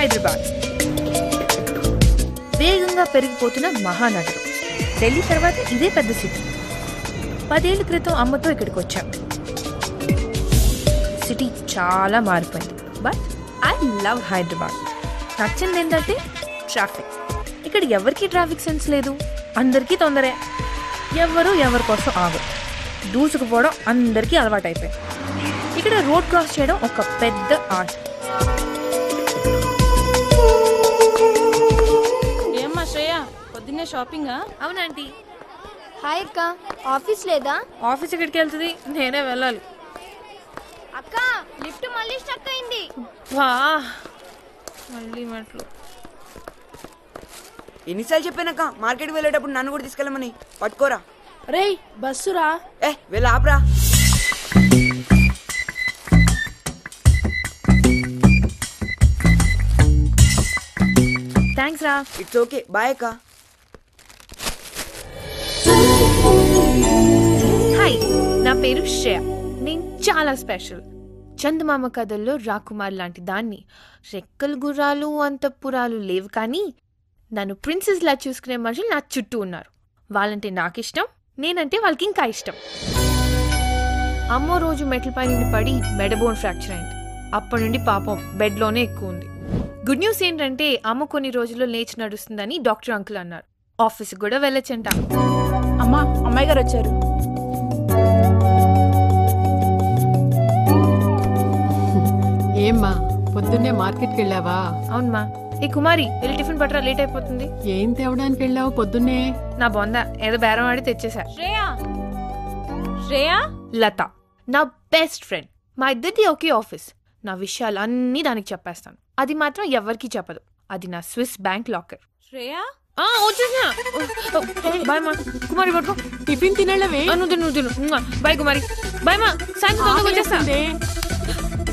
హైదరాబాద్ వేగంగా పెరిగిపోతున్న మహానగరం. ఢిల్లీ తర్వాత ఇదే పెద్ద సిటీ. 10 ఏళ్ల క్రితం అమ్మతో ఇక్కడికి వచ్చాం. సిటీ చాలా మారిపోయింది. But I love Hyderabad. నచ్చింది ఏంటంటే ట్రాఫిక్. ఇక్కడ ఎవరికి ట్రాఫిక్ సెన్స్ లేదు, అందరికీ తొందరే. ఎవరు ఎవరి కోసం ఆగరు. దూసుకుపోవడం అందరికీ అలవాటైపోయింది. ఇక్కడ రోడ్ క్రాస్ చేయడం ఒక పెద్ద ఆర్ట్. ఏమ్మా శ్రేయ, పొద్దున్నే షాపింగా? అవునంటీ. హాయ్ అక్క, ఆఫీస్ లేదా? ఆఫీస్ ఎక్కడికి వెళ్తుంది, నేనే వెళ్ళాలి. అక్క లిఫ్ట్ మళ్ళీ స్టక్ అయింది. వా మళ్ళీ మెట్లు. ఎన్నిసార్లు చెప్పానక్క మార్కెట్కి వెళ్ళేటప్పుడు నన్ను కూడా తీసుకెళ్ళమని. పట్టుకోరా. రేయ్ బస్సురా. వెళ్ళి ఆపరా. థ్యాంక్స్ రా. ఇట్స్ ఓకే, బాయ్ అక్క. హాయ్, నా పేరు శ్రేయ. నేను చాలా స్పెషల్. చందమామ కథల్లో రాకుమార్ లాంటి దాన్ని. రెక్కలు గుర్రాలు అంతఃపురాలు లేవు, కానీ నన్ను ప్రిన్సెస్ లా చూసుకునే మనుషులు నా చుట్టూ ఉన్నారు. వాళ్ళంటే నాకు ఇష్టం, నేనంటే వాళ్ళకి ఇంకా ఇష్టం. అమ్మో రోజు మెట్లపై నుండి పడి మెడబోన్ ఫ్రాక్చర్ అయింది. అప్పటి నుండి పాపం బెడ్లోనే ఎక్కువ ఉంది. గుడ్ న్యూస్ ఏంటంటే అమ్మ కొన్ని రోజుల్లో లేచి నడుస్తుందని డాక్టర్ అంకుల్ అన్నారు. ఆఫీస్కి కూడా వెళ్ళొచ్చంట. అమ్మా, అమ్మాయి గారు వచ్చారు. ఏమ్మా పొద్దున్నే మార్కెట్కి వెళ్ళావా? అవునమ్మా. ఏ కుమారి, వెళ్ళి టిఫిన్ పట్టరా, లేట్ అయిపోతుంది. ఏం తేవడానికి వెళ్ళావు పొద్దున్నే? నా బొంద ఏదో బేరం ఆడి తెచ్చేసా. శ్రేయ లత నా బెస్ట్ ఫ్రెండ్. మా ఇద్దరిది ఒకే ఆఫీస్. నా విషయాలు అన్నీ దానికి చెప్పేస్తాను. అది మాత్రం ఎవరికి చెప్పదు. అది నా స్విస్ బ్యాంక్ లాకర్. శ్రేయ వచ్చేసా. బాయ్ మా. కుమారి పట్టుకో. టిఫిన్ తినళ్ళవే? నువ్వు తిను. బాయ్ కుమారి. బాయ్ మా. సాయంత్రం తొందరగా వచ్చేస్తా.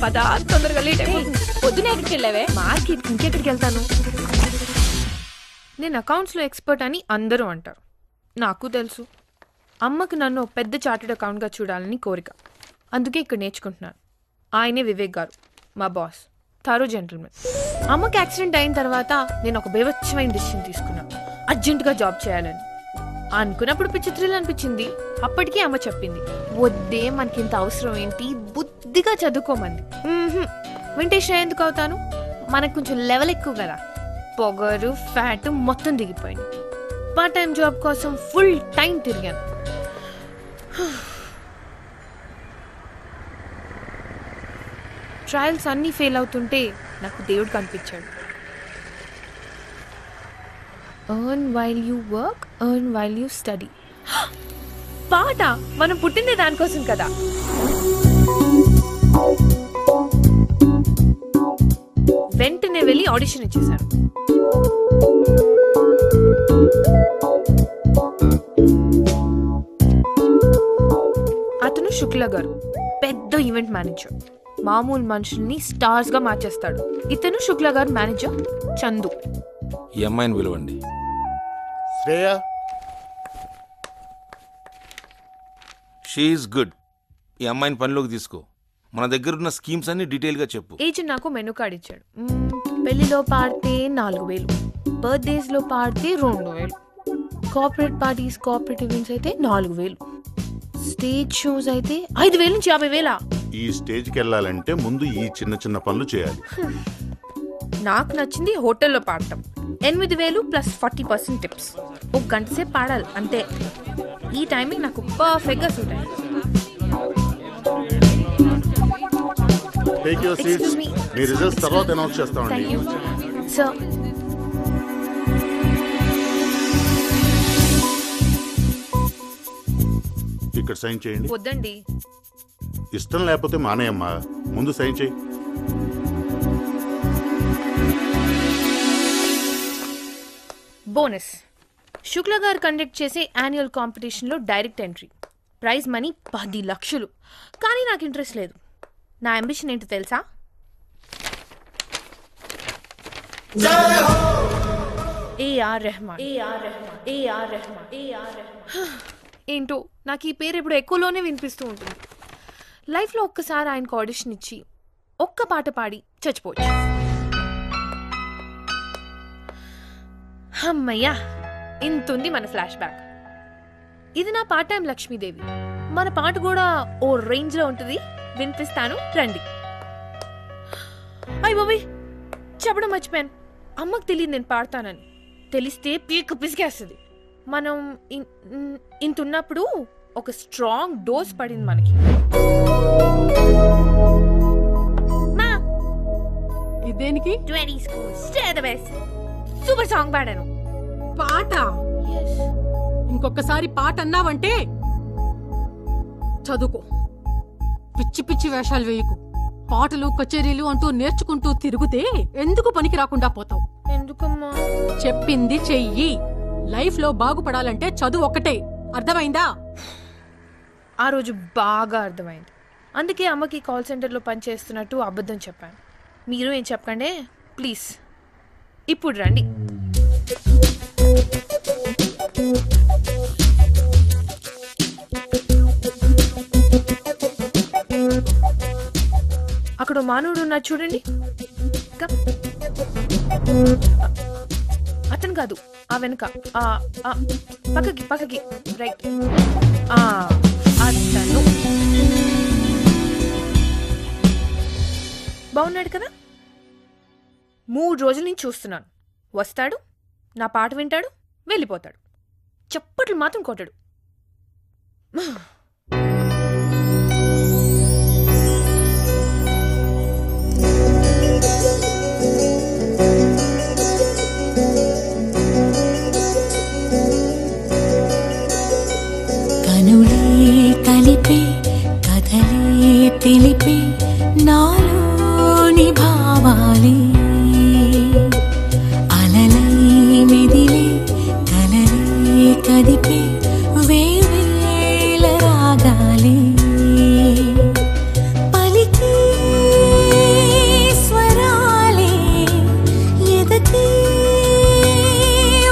పదా, తొందరగా లేట్ అయిపోతుంది. పొద్దునే ఎక్కడికి వెళ్ళావే? మార్కెట్. ఇంకెక్కడికి వెళ్తాను? నేను అకౌంట్స్లో ఎక్స్పర్ట్ అని అందరూ అంటారు. నాకు తెలుసు. అమ్మకు నన్ను పెద్ద చార్టెడ్ అకౌంట్గా చూడాలని కోరిక. అందుకే ఇక్కడ నేర్చుకుంటున్నాను. ఆయనే వివేక్ గారు, మా బాస్. థారో జెంటిల్మెన్. అమ్మకి యాక్సిడెంట్ అయిన తర్వాత నేను ఒక బేవచ్చమైన డిసిషన్ తీసుకున్నాను. అర్జెంటుగా జాబ్ చేయాలని. అనుకున్నప్పుడు పిచ్చి థ్రిల్ అనిపించింది. అప్పటికీ అమ్మ చెప్పింది, వద్దే, మనకి ఇంత అవసరం ఏంటి, బుద్ధిగా చదువుకోమంది. వింటేషన్ ఎందుకు అవుతాను, మనకు కొంచెం లెవెల్ ఎక్కువ కదా. పొగరు ఫ్యాట్ మొత్తం దిగిపోయింది. పార్ట్ టైం జాబ్ కోసం ఫుల్ టైం తిరిగాను. ట్రయల్స్ అన్నీ ఫెయిల్ అవుతుంటే నాకు దేవుడు కనిపించాడు. Earn while you work, earn while you study. పాట మనం పుట్టిందే దానికోసం కదా. వెంటనే వెళ్ళి ఆడిషన్ ఇచ్చేశాను. అతను శుక్ల గారు, పెద్ద ఈవెంట్ మేనేజర్. మామూలు మనుషుల్ని స్టార్స్ గా మార్చేస్తాడు. ఇతను శుక్ల గారు మేనేజర్ చందు. ఈ అమ్మాయిని పిలవండి. శ్రేయ. She is good. ఈ అమ్మాయిని పనిలోకి తీసుకో. మన దగ్గర ఉన్న స్కీమ్స్ అన్ని డీటెయిల్ గా చెప్పు. ఏజెంట్ నాకు మెనూ కార్డ్ ఇచ్చాడు. పెళ్లిలో పాడితే 4000, బర్త్డేస్ లో పాడితే 2000, కార్పొరేట్ పార్టీస్, కార్పొరేట్ ఈవెంట్స్ అయితే 4000, స్టేజ్ షోస్ అయితే 5000 నుంచి 50000. ఈ స్టేజ్కి వెళ్ళాలంటే ముందు ఈ చిన్న చిన్న పనులు చేయాలి. నాకు నచ్చింది హోటల్లో పాడటం. 8000 ప్లస్ 40% టిప్స్. ఒక గంట సేపు పాడాలి అంతే. ఈ టైమింగ్ నాకు పర్ఫెక్ట్ గా సూట్ అయింది. Take your seats. Me results తర్వాత అనౌన్స్ చేస్తామండి. Thank you sir. ఇక్కడ సైన్ చేయండి. వద్దండి. ఇష్టం లేకపోతే మానేయమ్మా. ముందు సైన్ చేయి. బోనస్. శుక్ల గారు కండక్ట్ చేసే యాన్యువల్ కాంపిటీషన్లో డైరెక్ట్ ఎంట్రీ. ప్రైజ్ మనీ 10 లక్షలు. కానీ నాకు ఇంట్రెస్ట్ లేదు. నా అంబిషన్ ఏంటో తెలుసా? ఏఆర్ రెహమాన్. ఏంటో నాకు ఈ పేరు ఇప్పుడు ఎక్కువలోనే వినిపిస్తూ ఉంటుంది. లైఫ్లో ఒక్కసారి ఆయనకు ఆడిషన్ ఇచ్చి ఒక్క పాట పాడి చచ్చిపోవచ్చు. అమ్మయ్యా, ఇంతుంది మన ఫ్లాష్ బ్యాక్. ఇది నా పార్ట్ టైం లక్ష్మీదేవి. మన పాట కూడా ఓ రేంజ్ లో ఉంటుంది, వినిపిస్తాను రండి. అయ్య బాబోయ్, చెప్పడం మర్చిపోయాను. అమ్మకు తెలియదు నేను పాడతానని. తెలిస్తే పీక పిసికేస్తుంది. మనం ఇంతున్నప్పుడు ఒక స్ట్రాంగ్ డోస్ పడింది మనకి. ఇదేనికి 20 schools, stay the best. Super song పాడాను. పాట ఇంకొకసారి పాట అన్నావంటే చదువుకో. పిచ్చి పిచ్చి వేషాలు వేయకు. పాటలు కచేరీలు అంటూ నేర్చుకుంటూ తిరిగితే ఎందుకు పనికి రాకుండా పోతావు. ఎందుకమ్మా? చెప్పింది చెయ్యి. లైఫ్ లో బాగుపడాలంటే చదువు ఒక్కటే. అర్థమైందా? ఆ రోజు బాగా అర్థమైంది. అందుకే అమ్మకి కాల్ సెంటర్లో పనిచేస్తున్నట్టు అబద్ధం చెప్పాను. మీరు ఏం చెప్పకండి ప్లీజ్. ఇప్పుడు రండి. అక్కడ మానవుడు ఉన్నారు చూడండి. అతను కాదు, ఆ వెనుక పక్కకి పక్కకి రైట్. అతను బాగున్నాడు కదా. 3 రోజుల నుంచి చూస్తున్నాను. వస్తాడు, నా పాట వింటాడు, వెళ్ళిపోతాడు. చప్పట్లు మాత్రం కొట్టాడు. కనులే కలిపే కథలే తెలిపే నాలోని భావాలే అలలై మెదిలే కలలే కదిపే వేవేల రాగాలే పలికే స్వరాలే ఎదకే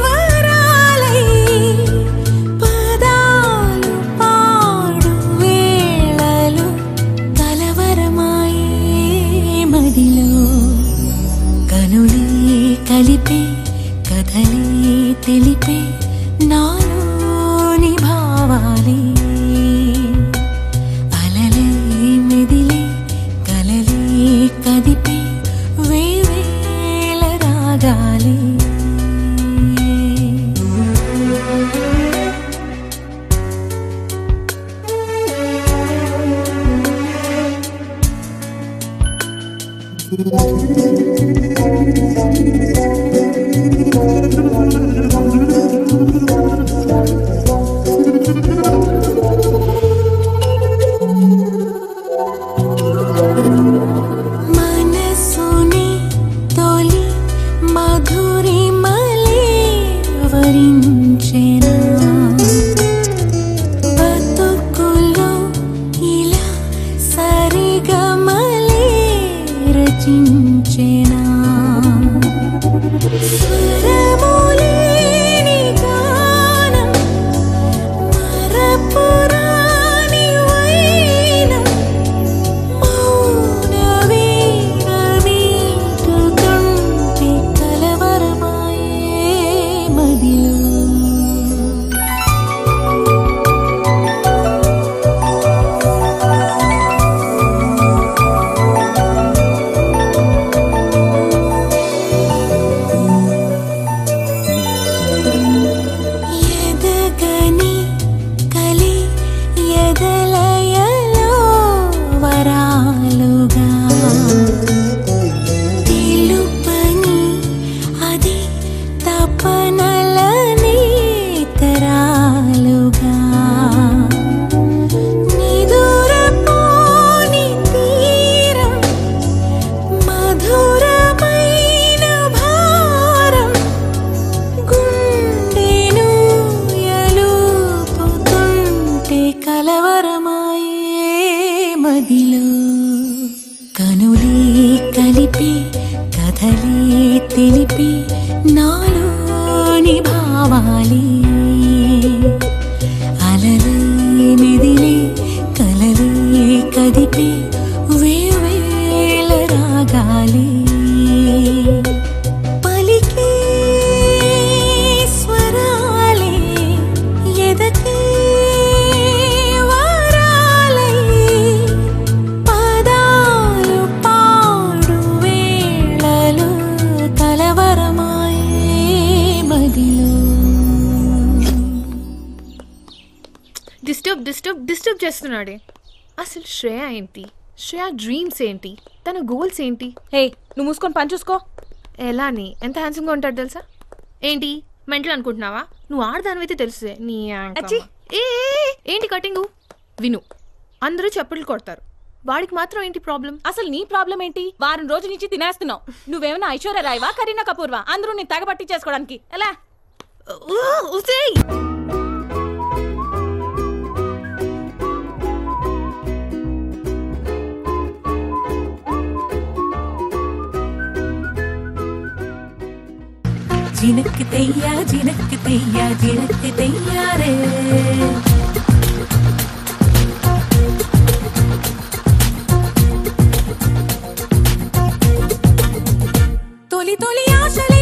వరాలై పదాలు పాడు వేళలు కలవరమాయే మదిలో కనులే కలిపే కథలే తెలిపే నాలోని భావాలే అలలే మెదిలే కలలే కదిపే వేవేల రాగాలే మనసుని తొలి మధురిమలే వరించెనా బతుకులో ఇలా సరిగమలే రచించెనా స్వరములేని గానం మరపురాని వైనం మౌనవీణమీటుతుంటే కలవరమాయే మదిలో ఎదగని కలి ఎదలయలో వరాలుగా తెలుపని అది తపనలని తరాలుగా నిదురపోని తీరం మధురమైన భారం గుండెను ఎలుపుతుంటే కలవరమాయే మదిలో కనులే కలిపి కథలే తెలిపి నాలోని భావాలే అలలే మెదిలే కలలే కదిపి వేవేల రాగాలే పలికే చేస్తున్నాడే. అసలు శ్రేయ ఏంటి, శ్రేయ డ్రీమ్స్ ఏంటి, తన గోల్స్ ఏంటి? హే నువ్వు మూసుకొని పని చూసుకో. ఎలాని ఎంత హ్యాండ్సమ్గా ఉంటాడు తెలుసా? ఏంటి మెంటల్ అనుకుంటున్నావా? నువ్వు ఆడదానివైతే తెలుసే నీ అచ్చి. ఏంటి కటింగు? విను, అందరూ చెప్పులు కొడతారు, వాడికి మాత్రం ఏంటి ప్రాబ్లం? అసలు నీ ప్రాబ్లం ఏంటి? వారం రోజుల నుంచి తినేస్తున్నావు. నువ్వేమైనా ఐశ్వర్య రాయ్వా, కరీనా కపూర్వా? అందరూ నీ తగబట్టి చేసుకోవడానికి ఎలా? జినక్ తెయ్యా జినక్ తెయ్యా జినక్ తెయ్యారే తొలి తొలి ఆశలే